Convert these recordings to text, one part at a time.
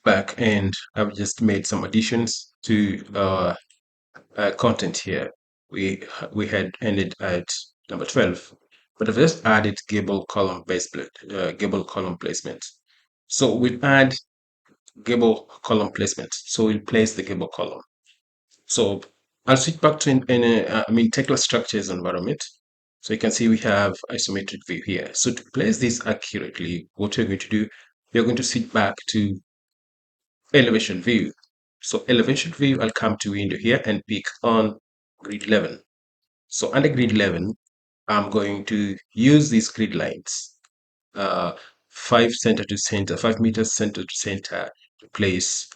back and I've just made some additions to content here. We had ended at number 12, but I've just added Gable column Gable column placement. So we'll add Gable column placement. So we'll place the Gable column. So I'll switch back to technical structures environment. So you can see we have isometric view here. So to place this accurately, what you're going to do, you're going to switch back to elevation view. So elevation view, I'll come to window here and pick on grid 11. So under grid 11, I'm going to use these grid lines, 5 center to center, 5 meters center to center, to place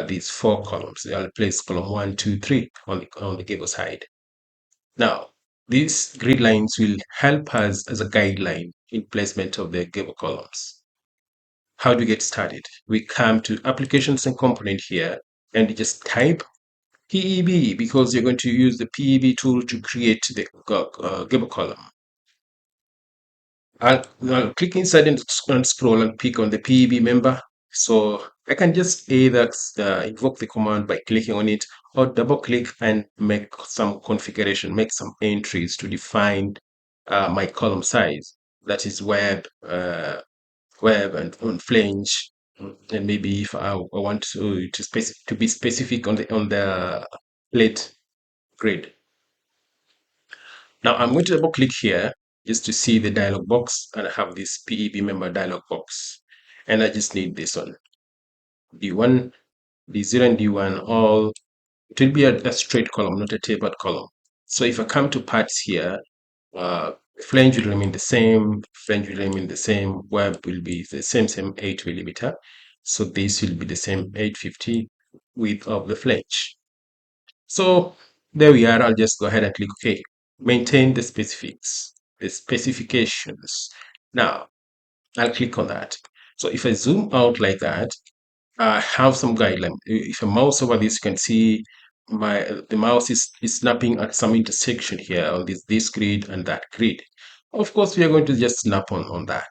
these 4 columns. I'll place column 1, 2, 3 on the gable side. Now, these grid lines will help us as a guideline in placement of the gable columns. How do we get started? We come to applications and component here and just type PEB because you're going to use the PEB tool to create the Gable column. I'll click inside and scroll and pick on the PEB member. So I can just either invoke the command by clicking on it or double click and make some configuration, make some entries to define my column size. That is web and on flange, and maybe if I want to be specific on the plate grid. Now I'm going to double click here just to see the dialog box, and I have this PEB member dialog box, and I just need this one, D1, D0 and D1 all. It will be a straight column, not a tapered column. So if I come to parts here, flange will remain the same, flange will remain the same, web will be the same 8 millimeter. So this will be the same 850 width of the flange. So there we are. I'll just go ahead and click OK. Maintain the specifications. Now I'll click on that. So if I zoom out like that, I have some guideline. If I mouse over this, you can see the mouse is snapping at some intersection here on this grid and that grid. Of course, we are going to just snap on that.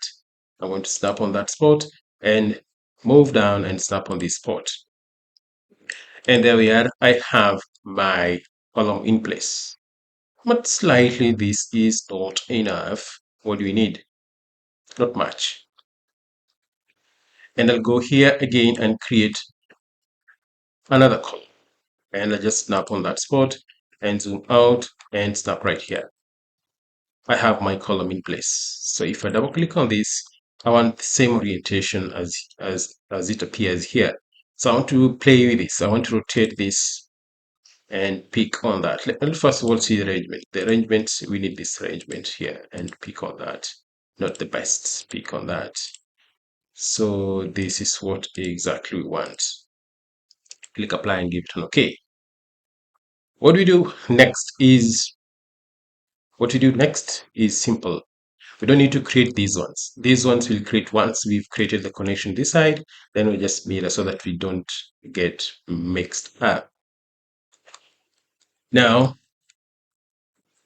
I'm going to snap on that spot and move down and snap on this spot. And there we are. I have my column in place. But slightly this is not enough. What do we need? Not much. And I'll go here again and create another column. And I just snap on that spot and zoom out and snap right here. I have my column in place. So if I double click on this, I want the same orientation as it appears here. So I want to play with this. I want to rotate this and pick on that. Let's first of all see the arrangement. The arrangement, we need this arrangement here and pick on that. Not the best, pick on that. So this is what exactly we want. Click apply and give it an OK. What we do next is simple. We don't need to create these ones. These ones we'll create once we've created the connection this side, then we just mirror so that we don't get mixed up. Now,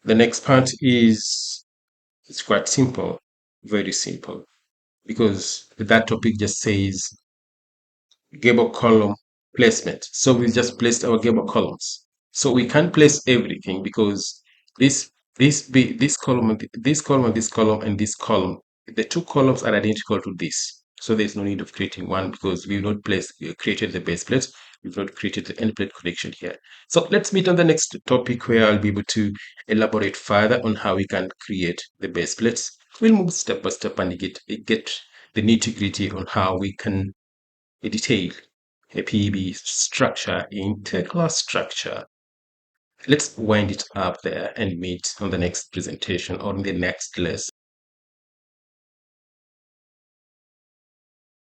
the next part it's quite simple, very simple, because that topic just says Gable column placement. So we've just placed our Gable columns. So we can't place everything because this column and this column and this column and this column, the 2 columns are identical to this. So there's no need of creating one because we've not created the base plate. We've not created the end plate connection here. So let's meet on the next topic where I'll be able to elaborate further on how we can create the base plates. We'll move step by step and get the nitty-gritty on how we can detail a PEB structure, integral structure. Let's wind it up there and meet on the next presentation or in the next lesson.